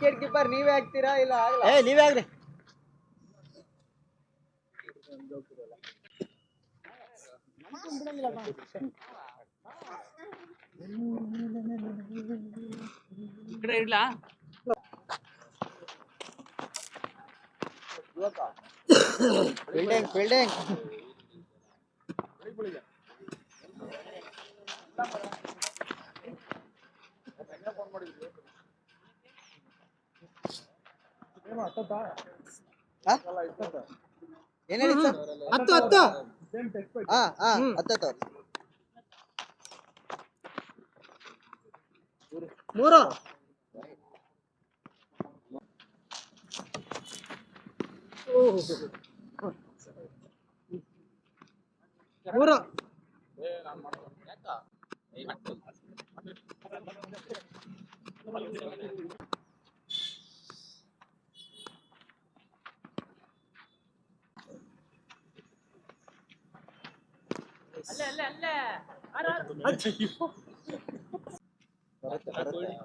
Wicket keeper ನೀವೇ ಆಗ್ತೀರಾ ಇಲ್ಲ ಆಗಲ್ಲ? ನೀವೇ ಆಗ್ರಿ. ಇಡ್ಲಾ ಫೀಲ್ಡಿಂಗ್ ಫೀಲ್ಡಿಂಗ್ ಏನ್ ಹೇಳಿ ಸರ್? 10 10 3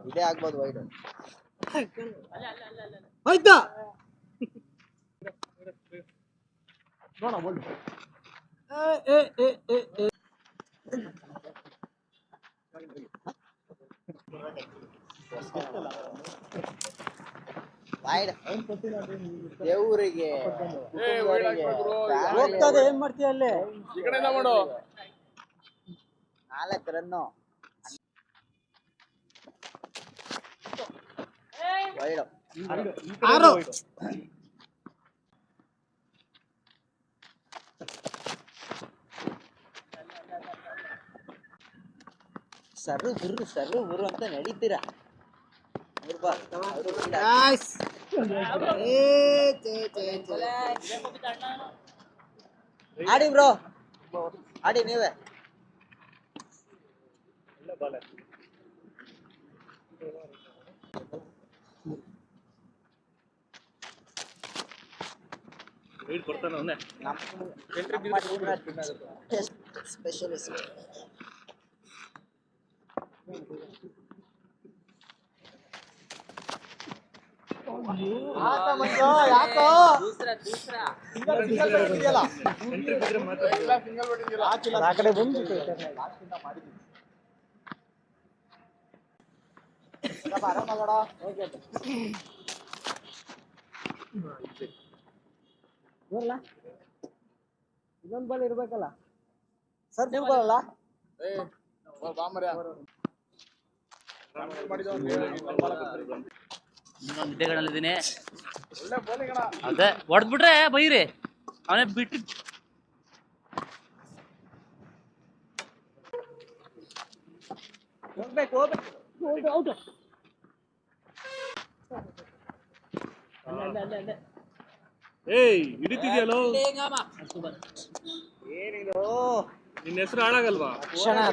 ಇದೇ ಆಗ್ಬೋದು ವೈಡ್. ಆಯ್ತಾ ವೈಡ್ ದೇವ್ರಿಗೆ ಹೋಗ್ತದೆ. ಏನ್ ಮಾಡ್ತೀಯ ಅಲ್ಲಿ? 4 ರನ್ನು ವೈಡ್. 6 ಸರ್ರು ಗುರು ಅಂತ ನಡೀತೀರಾ? ಆಡಿ ಬ್ರೋ, ಆಡಿ ನೀವೇ. ಸ್ಪೆಷಲಿಸ್ಟ್ ಯಾಕೋ ಆ ಕಡೆ ಬಂದು ಇದೊಂದು ಬಾಲ್ ಇರ್ಬೇಕಲ್ಲ ಸರ್. ನೀವು ಬರಲ್ಲ ನಿದ್ದೆಗಳಲ್ಲಿದ್ದೀನಿ. ಅದೇ ಹೊಡೆದ್ಬಿಟ್ರೆ ಬೈರಿ ಅವನೇ ಬಿಟ್ಟು. ಹೋಗ್ಬೇಕು ಔಟ್. ಹಿಡಿತಿದ್ಯಲ್ಲೋ ಏನಿದು? ನಿನ್ನ ಹೆಸರು ಹಾಳಾಗಲ್ವಾ?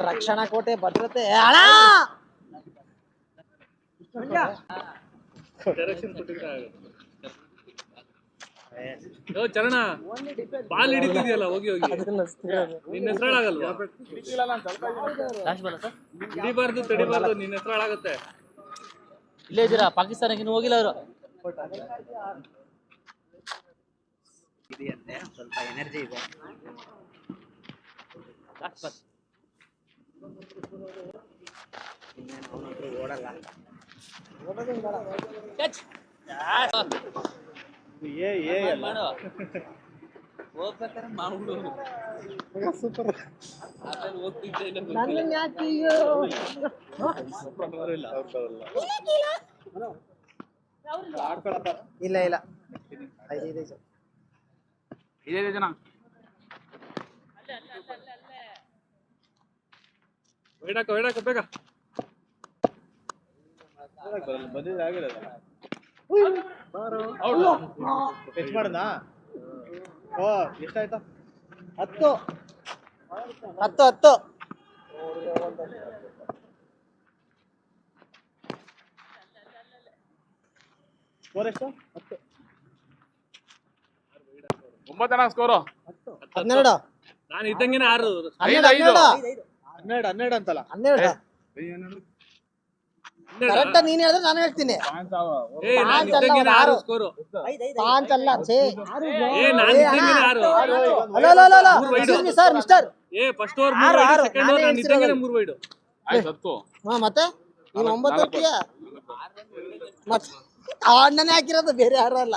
ರಕ್ಷಣಾ ಕೋಟೆ ಭದ್ರತೆ ಡೈರೆಕ್ಷನ್ ಕೊಟ್ಟಿದ್ರೆ ಚರಣ ಬಾಲ್ ಹಿಡಿತಿದ್ಯಲ್ಲ ಹೋಗಿ ನಿನ್ನ ಹೆಸರು ಹಾಳಾಗಲ್ವಾ? ಹಿಡಿಬಾರ್ದು ತಡಿಬಾರ್ದು, ನಿನ್ನ ಹೆಸರು ಹಾಳಾಗತ್ತೆ. ಇಲ್ಲೇ ಇದ್ದೀರಾ? ಪಾಕಿಸ್ತಾನಕ್ಕೆ ಇನ್ನೂ ಹೋಗಿಲ್ಲ ಅವರು. ಇದೆಯಂತೆ, ಸ್ವಲ್ಪ ಎನರ್ಜಿ ಇದೆ. ಓಡಲ್ಲ. ಹೋಗ್ಬೇಕಾದ್ರೆ ಮಾಡ್ಬಿಡು. ಇಲ್ಲ ಇಲ್ಲ ಇದೇ ಜನ ಬೇಡ ಬೇಗ ಟಚ್ ಮಾಡದಾ? ಓ ಎಷ್ಟಾಯ್ತಾ? 10 ಸ್ಕೋರ್ ಎಷ್ಟು? 9 ಸ್ಕೋರು. 12 ನಾನು ಇದ್ದಂಗೆನೆ 6 12 ಅಂತಲ್ಲ 12 ಕರೆಕ್ಟ್ ನೀನ್ ಹೇಳಿದ್ರೆ ನಾನು ಹೇಳ್ತೀನಿ. ಏ ನಾನ್ ಇದ್ದಂಗೆನೆ 6 ಸ್ಕೋರು. ಪಾಂಚ್ ಅಲ್ಲ ಛೇ. ಏ ನಾನ್ ಇದ್ದಂಗೆನೆ 6. Excuse me sir mister. ಏ first over 3 wide, second over ನಾನು ಇದ್ದಂಗೆನೆ 3 ವೈಡ್. ಹಾ ಮತ್ತೆ ನೀನ್ 9 ಹೊತ್ತಿಯ ಮತ್ತೆ ಅಣ್ಣನೇ ಹಾಕಿರೋದು, ಬೇರೆ ಯಾರು ಅಲ್ಲ.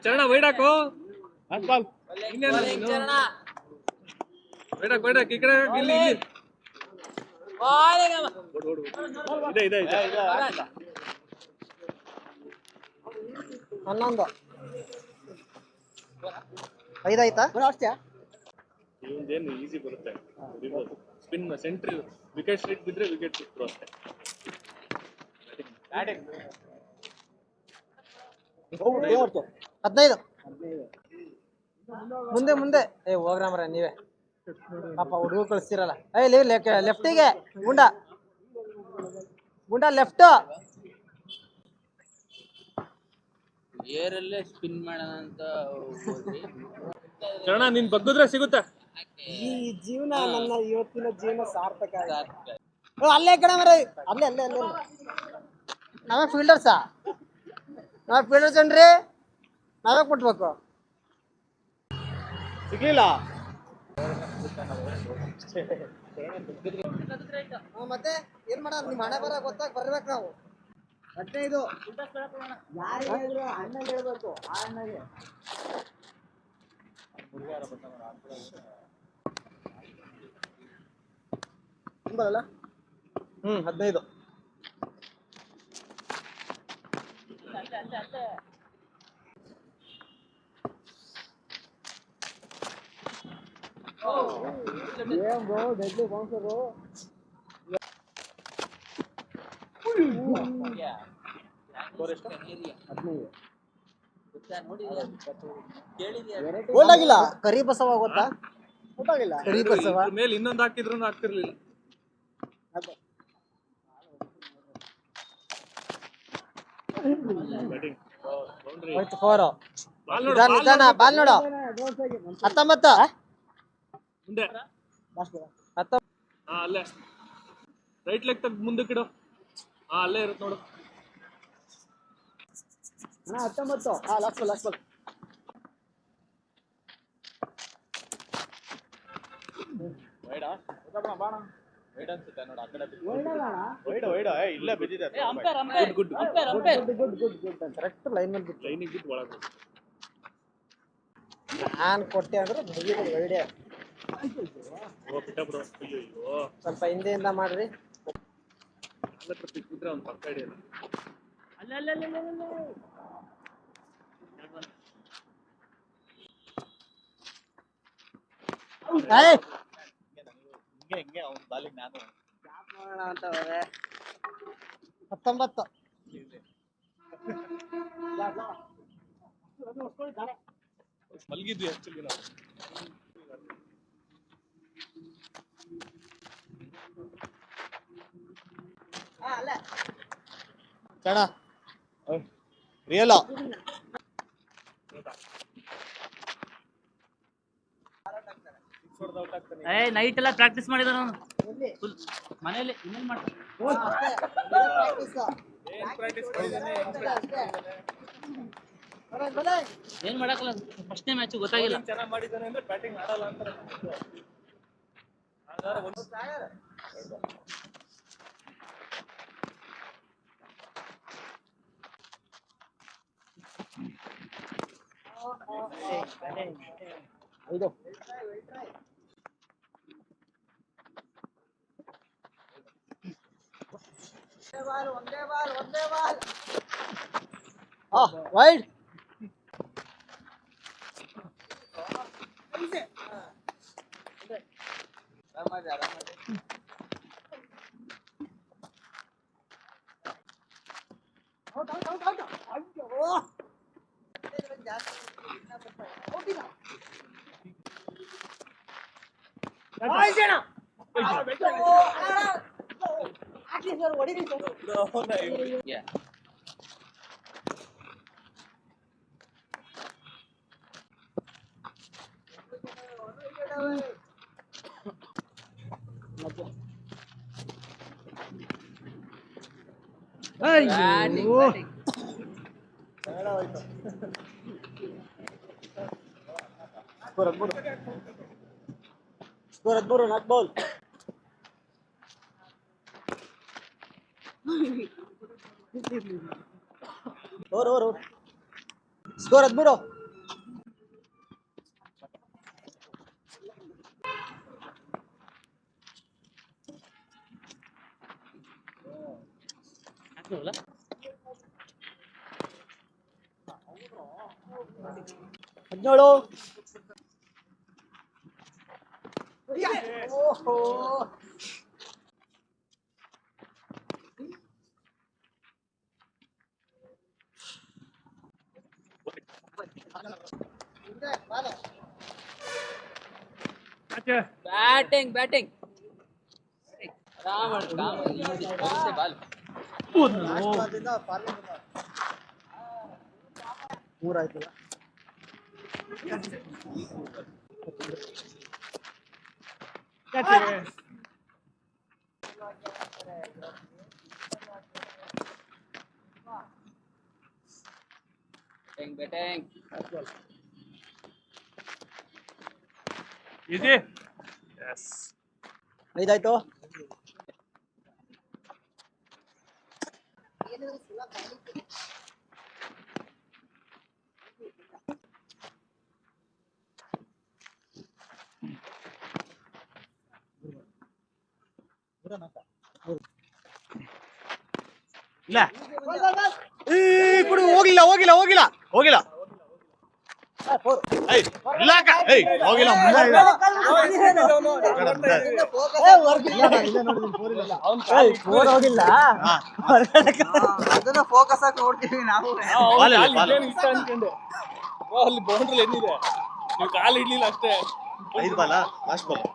ಚರಣ ವೈಡ್ ಹಾಕು. ಇನ್ನೇನು ನೀನು? ವೈಡ್ ಹಾಕು ಈ ಕಡೆ ಇಲ್ಲಿ ಇಲ್ಲಿ. ಇದೆ 11 5 ಆಯ್ತಾ? ಇವಂದೇನು ಈಸಿ ಬರುತ್ತೆ, ಸ್ಪಿನ್ ಸೆಂಟ್ರಿ ವಿಕೆಟ್ ಸ್ಟ್ರೈಟ್ ಬಿದ್ರೆ ವಿಕೆಟ್ ಸಿಕ್ತು ಅಷ್ಟೇ. 15 ಮುಂದೆ ಮುಂದೆ. ಏ ಹೋಗ್ರಾಮ್ರ ನೀವೇ ಪಾಪ ಹುಡುಗ ಕಳಿಸ್ತಿರಲ್ಲ. ಲೆಫ್ಟಿಗೆ ಗುಂಡ ಲೆಫ್ಟ್. ಏರಲ್ಲೇ ಸ್ಪಿನ್ ಮಾಡೋಣ ಅಂತ ಹೋದ್ವಿ. ಚರಣ ನೀನ್ ಬಗ್ಗಿದ್ರೆ ಸಿಗುತ್ತೆ. ಈ ಜೀವನ ನನ್ನ ಇವತ್ತಿನ ಜೀವನ ಸಾರ್ಥಕ. ಅಲ್ಲೇ ಕಡೆ ಮರ ಅಲ್ಲೇ ಅಲ್ಲೇ ಅಲ್ಲೇ ನಾವೇ ಫೀಲ್ಡರ್ಸಾ? ನಾವೇ ಫೀಲ್ಡರ್ಸ್ ಏನ್ರಿ? ನಾವೇ ಕೊಟ್ಬೇಕು. ಸಿಗ್ಲಿಲ್ಲ. ಮತ್ತೆ ಏನ್ ಮಾಡ, ನಿಮ್ ಹಣೆ ಬರ ಗೊತ್ತಾಗ ಬರ್ಬೇಕು ನಾವು. 15 ಯಾರು ಹೇಳಿದ್ರು ಅಣ್ಣಗೆ ಹೇಳ್ಬೇಕು. ಆ ಅಣ್ಣಗೆ ಬರಲ್ಲ. 15 ಏನ್ ಬ್ರೋ ಡೆಡ್ಲಿ ಬೌನ್ಸರು. ಗೋಲ್ಡಾಗಿಲ್ಲ. ಕರಿ ಬಸವ ಗೊತ್ತಾ? ಗೊತ್ತಾಗಿಲ್ಲ. ಕರಿ ಬಸವ ಇದ್ರ ಮೇಲೆ ಇನ್ನೊಂದು ಹಾಕಿದ್ರು ಆಗ್ತಿರ್ಲಿಲ್ಲ. ಹೋಯ್ತು 4. ಬಾಲ್ ನೋಡು, ನಿಧಾನ ಬಾಲ್ ನೋಡು. 19 ಮುಂದೆ. ಹಾ ಅಲ್ಲೇ ರೈಟ್ ಲೆಗ್ ತೆಗ್ದು ಮುಂದಕ್ಕಿಡು. ಹಾ ಅಲ್ಲೇ ಇರುತ್ತೆ ನೋಡು. 19 ಲಾಸ್ಟ್ ಬಾಲ್. ಇಲ್ಲೇ ಬಿದ್ದಿದೆ. ಕರೆಕ್ಟ್ ಲೈನ್ ಮೇಲೆ ಬಿತ್ತು. ಲೈನಿಗೆ ಬಿದ್ದು ಒಳಗೆ ನಾನ್ ಕೊಟ್ಟೆ ಅಂದ್ರೆ ಮುಗಿದು ಒಳ್ಳೆ. ಬಿಟ್ಟ ಬಿಡು. ಅಯ್ಯೋ ಸ್ವಲ್ಪ ಹಿಂದೆಯಿಂದ ಮಾಡ್ರಿ. ಹತ್ರ ಸಿಕ್ಕಿದ್ರೆ ಅವ್ನು ಪಕ್ಕ ಹಿಡಿಯಲ್ಲ. ಹಿಂಗೆ ಅವ್ನ ಬಾಲಿಗೆ ನಾನು 19 ಮಲಗಿದ್ವಿ ಆಕ್ಚುಲಿ ನಾವು. ಚಣ ರಿಯಲ್ ನೈಟ್ ಎಲ್ಲ ಪ್ರಾಕ್ಟೀಸ್ ಮಾಡಿದ ನಾನು ಮನೆಯಲ್ಲಿ. ಇನ್ನೇನ್ ಮಾಡ್ತೀನಿ, ಏನ್ ಮಾಡಕ್ಕಲ್ಲ. ಫಸ್ಟ್ನೇ ಮ್ಯಾಚ್ ಗೊತ್ತಾಗಿಲ್ಲ. ಚೆನ್ನಾಗಿ ಮಾಡಿದ್ದಾನೆ ಅಂದ್ರೆ ಬ್ಯಾಟಿಂಗ್ ಆಡಲ್ಲ ಅಂತ. ಒಂದೇ ball. Wide. Yeah. Score 13 not ball. Over score 13. ಹಾಕ್ಲವಲ್ಲ? 17. ಓಹೋ ಬ್ಯಾಟಿಂಗ್ ಬಾಲ್. ಮೂರಾಯ್ತಲ್ಲ. Batting easy. ಎಸ್. 5 ಆಯ್ತು. ಇಲ್ಲ ಹೋಗಿಲ್ಲ ಇಲ್ಲ ಹೋಗಿಲ್ಲ ಹೋಗಿಲ್ಲ ಅದನ್ನ ಫೋಕಸ್ ಆಗಿ ನೋಡ್ತೀವಿ ನಾವು. ಅನ್ಕೊಂಡೆ ಅಲ್ಲಿ ಬೌಂಡ್ರಿ ಏನಿದೆ, ನೀವು ಕಾಲು ಇಡ್ಲಿಲ್ಲ ಅಷ್ಟೇ. 5 ಬಾಲ ಲಾಸ್ಟ್ ಬಾಲ್.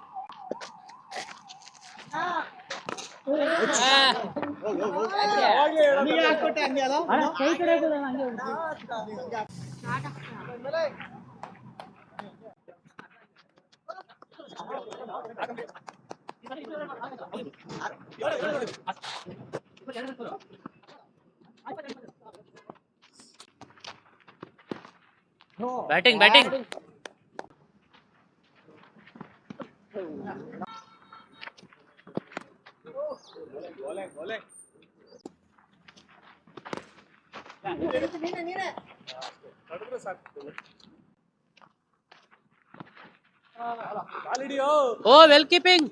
ಬ್ಯಾಟಿಂಗ್ ಓ ವೆಲ್ ಕೀಪಿಂಗ್.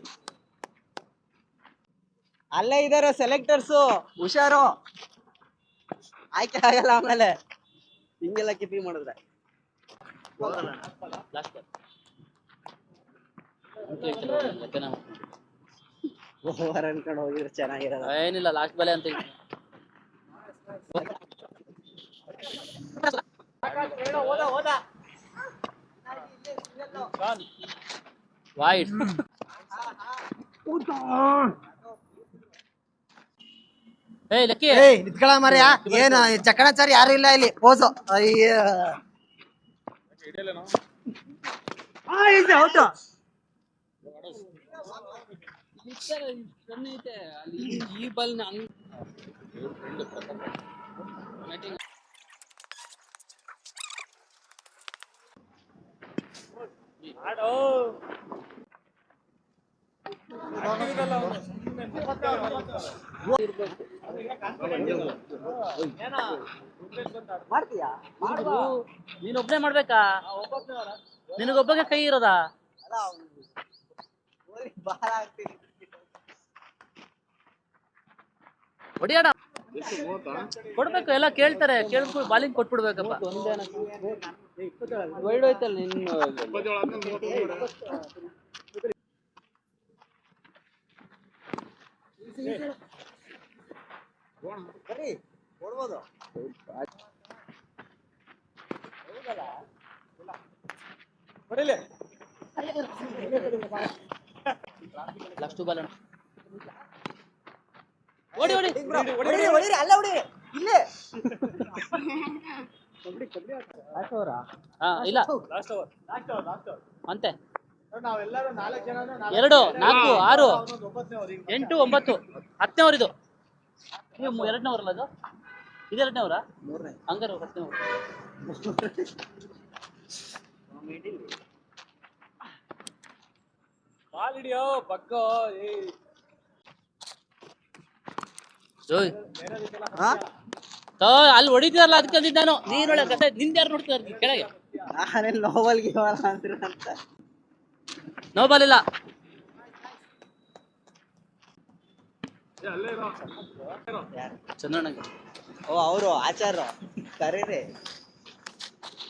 ಅಲ್ಲೇ ಇದಾರೆ ಸೆಲೆಕ್ಟರ್ಸು, ಹುಷಾರು. ಆಯ್ಕೆ ಆಗಲ್ಲ ಆಮೇಲೆ ಹಿಂಗೆಲ್ಲ ಕೀಪಿಂಗ್ ಮಾಡಿದ್ರೆ. ಓವರ್ ಅನ್ಕೊಂಡು ಹೋಗಿದ್ರೆ ಚೆನ್ನಾಗಿರಲ್ಲ. ಏನಿಲ್ಲ, ಲಾಸ್ಟ್ ಬಾಲೆ ಅಂತ ವೈಡ್. ಲಕ್ಕಿ ನಿತ್ಕೊಳ ಮರ್ಯ, ಏನು ಚಕ್ಕಣಾಚಾರಿ ಯಾರು ಇಲ್ಲ ಇಲ್ಲಿ. ಪೋಸು ಅಯ್ಯ ಔಟ್. ಈ ಬಾಲ್ ಮಾಡ್ತೀಯಾ? ನೀನ್ ಒಬ್ನೇ ಮಾಡ್ಬೇಕಾ? ನಿನಗೊಬ್ಬಗೆ ಕೈ ಇರೋದಾ? ಹೊಡಿಯೋಣ, ಕೊಡ್ಬೇಕು. ಎಲ್ಲ ಕೇಳ್ತಾರೆ, ಕೇಳ್ಬಿಟ್ಟು ಬಾಲಿಂಗ್ ಕೊಟ್ಬಿಡ್ಬೇಕಪ್ಪ. ವೈಡ್ ಹೋಯ್ತಲ್ಲ ನಿನ್ನ. ಲಾಸ್ಟ್ ಬಾಲ್ ಓಡಿ ಅಲ್ಲ ಹೊಡಿ ಇಲ್ಲೇ. ಇಲ್ಲ ಅಂತೆ. 2, 4, 6, 8, 9 10ನೇ ಓವರ್ ಇದು. ನೀವು 2ನೇ ಓವರ್ ಅಲ್ಲ ಅದು? ಇದು 2ನೇ ಓವರಾ? ಮೂರನೇ ಹಂಗಾರೆ 10ನೇ ಓವರ್. ಬಾಲ್ ಹಿಡಿಯೋ ಪಕ್ಕ ಓಯ್ ಹಾ ಅಲ್ಲಿ ಹೊಡಿತೀರಲ್ಲ ಅದಕ್ಕೆ ಅಂದಿದ್ದು ನಾನು. ನೀನೊಳಗೆ ಕತೆ ನಿಂದ ಯಾರು ನೋಡ್ತಿದ್ದಾರೆ ಕೆಳಗೆ? ನಾನೇನು ನೋವಲ್ ಗಿವಲ್ ಅಂತೀರ ಅಂತ. ನೋ ಬಾಲ್ ಇಲ್ಲ. ಚಂದ್ರಣ್ಣಗೆ ಓ ಅವರು ಆಚಾರ ಕರೀರಿ.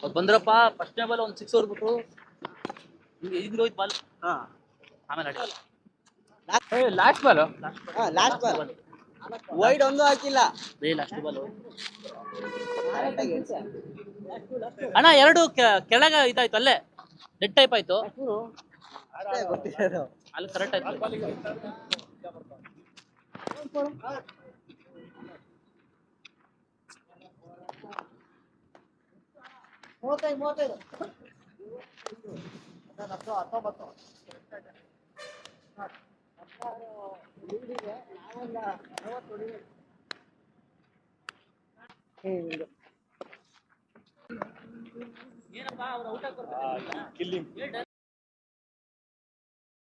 ಅವ್ರು ಬಂದ್ರಪ್ಪ ಫಸ್ಟ್ನೇ ಬಾಲ್ ಒಂದು 6 ಹೊಡ್ಬಿಟ್ರು. ಹಿಂಗೆ ಹೋಯ್ತು ಬಾಲ್. ಹಾ ಆಮೇಲೆ ಆಡಿಲ್ಲ. ಲಾಸ್ಟ್ ಬಾಲ್ ಹಾ ಲಾಸ್ಟ್ ಬಾಲ್ ವೈಡ್ ಒಂದು ಹಾಕಿಲ್ಲ. ಲಾಸ್ಟ್ ಬಾಲ್ ಅಣ್ಣ 2 ಕೆಳಗೆ ಇದಾಯ್ತು, ಅಲ್ಲೇ ಡೆಡ್ ಟೈಪ್ ಆಯ್ತು. ಅಷ್ಟೇ ಗೊತ್ತಿರೋದು. ಅಲ್ಲಿ ಕರೆಕ್ಟ್ ಆಯ್ತು. ಏನಪ್ಪ ಅವ್ರು ಔಟ್ ಕಿಲ್ಲಿಂಗ್